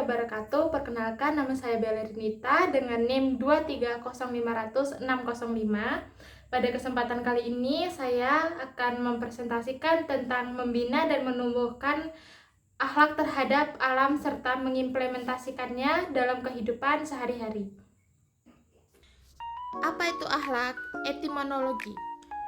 wabarakatuh. Perkenalkan, nama saya Belerinita dengan NIM 230500605. Pada kesempatan kali ini saya akan mempresentasikan tentang membina dan menumbuhkan akhlak terhadap alam serta mengimplementasikannya dalam kehidupan sehari-hari. Apa itu akhlak? Etimologi.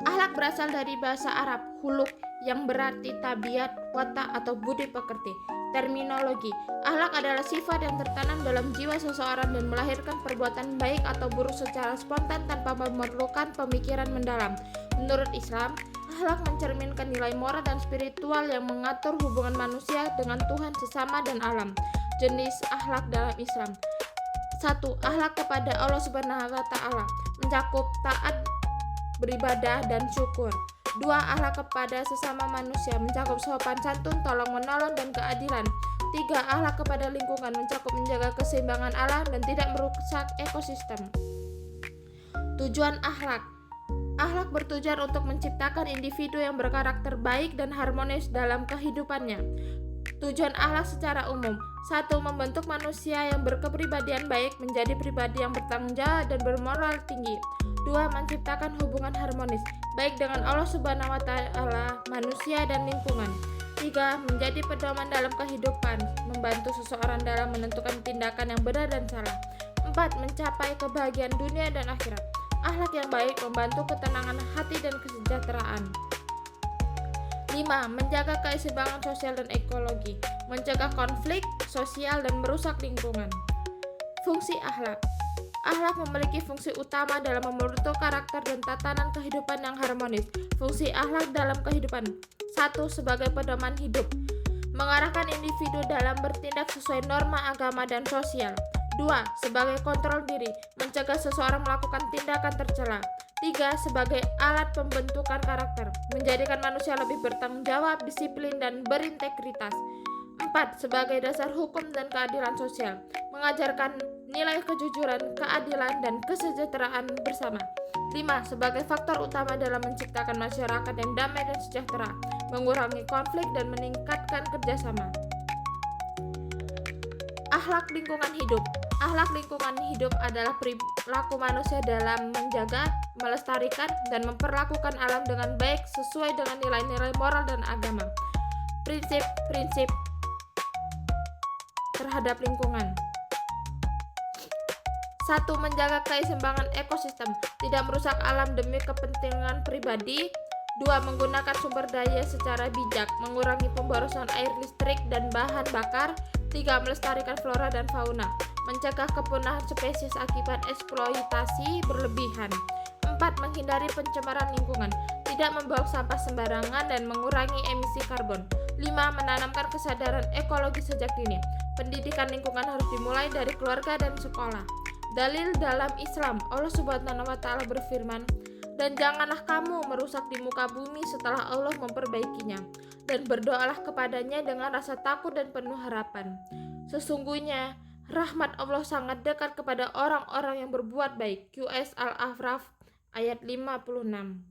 Akhlak berasal dari bahasa Arab huluk yang berarti tabiat, watak atau budi pekerti. Terminologi. Akhlak adalah sifat yang tertanam dalam jiwa seseorang dan melahirkan perbuatan baik atau buruk secara spontan tanpa memerlukan pemikiran mendalam. Menurut Islam, akhlak mencerminkan nilai moral dan spiritual yang mengatur hubungan manusia dengan Tuhan, sesama, dan alam. Jenis akhlak dalam Islam. 1. Akhlak kepada Allah Subhanahu wa Ta'ala, mencakup taat, beribadah, dan syukur. 2. Akhlak kepada sesama manusia, mencakup sopan santun, tolong menolong, dan keadilan. 3. Akhlak kepada lingkungan, mencakup menjaga keseimbangan alam dan tidak merusak ekosistem. Tujuan akhlak. Akhlak bertujuan untuk menciptakan individu yang berkarakter baik dan harmonis dalam kehidupannya. Tujuan akhlak secara umum. 1. Membentuk manusia yang berkepribadian baik menjadi pribadi yang bertanggung jawab dan bermoral tinggi. 2. Menciptakan hubungan harmonis baik dengan Allah Subhanahu wa Ta'ala, manusia, dan lingkungan. 3. Menjadi pedoman dalam kehidupan, membantu seseorang dalam menentukan tindakan yang benar dan salah. 4. Mencapai kebahagiaan dunia dan akhirat. Akhlak yang baik membantu ketenangan hati dan kesejahteraan. 5. Menjaga keseimbangan sosial dan ekologi, mencegah konflik sosial dan merusak lingkungan. Fungsi akhlak. Akhlak memiliki fungsi utama dalam membentuk karakter dan tatanan kehidupan yang harmonis. Fungsi akhlak dalam kehidupan. 1. Sebagai pedoman hidup, mengarahkan individu dalam bertindak sesuai norma agama dan sosial. 2. Sebagai kontrol diri, mencegah seseorang melakukan tindakan tercela. 3. Sebagai alat pembentukan karakter, menjadikan manusia lebih bertanggung jawab, disiplin, dan berintegritas. 4. Sebagai dasar hukum dan keadilan sosial, mengajarkan nilai kejujuran, keadilan, dan kesejahteraan bersama. 5. Sebagai faktor utama dalam menciptakan masyarakat yang damai dan sejahtera, mengurangi konflik, dan meningkatkan kerjasama. Akhlak lingkungan hidup. Akhlak lingkungan hidup adalah perilaku manusia dalam menjaga, melestarikan, dan memperlakukan alam dengan baik sesuai dengan nilai-nilai moral dan agama. Prinsip-prinsip terhadap lingkungan. 1. Menjaga keseimbangan ekosistem, tidak merusak alam demi kepentingan pribadi. 2. Menggunakan sumber daya secara bijak, mengurangi pemborosan air listrik dan bahan bakar. 3. Melestarikan flora dan fauna, mencegah kepunahan spesies akibat eksploitasi berlebihan. 4. Menghindari pencemaran lingkungan, tidak membuang sampah sembarangan dan mengurangi emisi karbon. 5. Menanamkan kesadaran ekologi sejak dini. Pendidikan lingkungan harus dimulai dari keluarga dan sekolah. Dalil dalam Islam, Allah Subhanahu wa Ta'ala berfirman, "Dan janganlah kamu merusak di muka bumi setelah Allah memperbaikinya, dan berdoalah kepadanya dengan rasa takut dan penuh harapan. Sesungguhnya rahmat Allah sangat dekat kepada orang-orang yang berbuat baik." QS Al-A'raf ayat 56.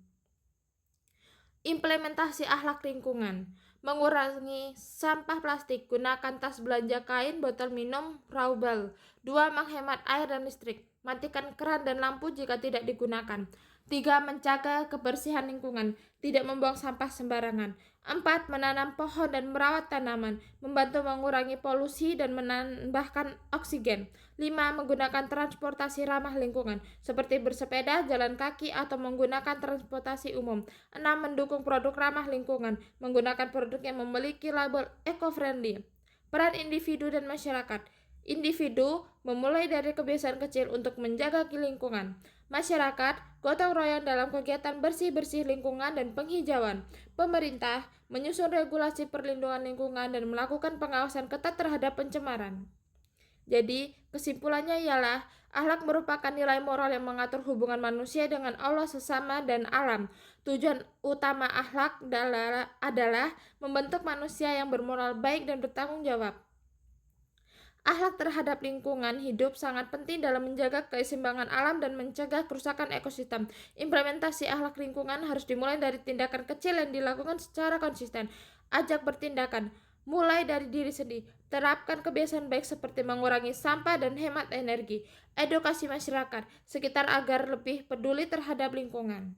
Implementasi akhlak lingkungan. Mengurangi sampah plastik, gunakan tas belanja kain, botol minum, raubal. 2. Menghemat air dan listrik, matikan keran dan lampu jika tidak digunakan. 3. Menjaga kebersihan lingkungan, tidak membuang sampah sembarangan. 4. Menanam pohon dan merawat tanaman, membantu mengurangi polusi dan menambahkan oksigen. 5. Menggunakan transportasi ramah lingkungan, seperti bersepeda, jalan kaki, atau menggunakan transportasi umum. 6. Mendukung produk ramah lingkungan, menggunakan produk yang memiliki label eco-friendly. Peran individu dan masyarakat. Individu memulai dari kebiasaan kecil untuk menjaga lingkungan. Masyarakat gotong royong dalam kegiatan bersih-bersih lingkungan dan penghijauan. Pemerintah menyusun regulasi perlindungan lingkungan dan melakukan pengawasan ketat terhadap pencemaran. Jadi, kesimpulannya ialah akhlak merupakan nilai moral yang mengatur hubungan manusia dengan Allah, sesama, dan alam. Tujuan utama akhlak adalah membentuk manusia yang bermoral baik dan bertanggung jawab. Akhlak terhadap lingkungan hidup sangat penting dalam menjaga keseimbangan alam dan mencegah kerusakan ekosistem. Implementasi akhlak lingkungan harus dimulai dari tindakan kecil yang dilakukan secara konsisten. Ajak bertindakan. Mulai dari diri sendiri, terapkan kebiasaan baik seperti mengurangi sampah dan hemat energi, edukasi masyarakat sekitar agar lebih peduli terhadap lingkungan.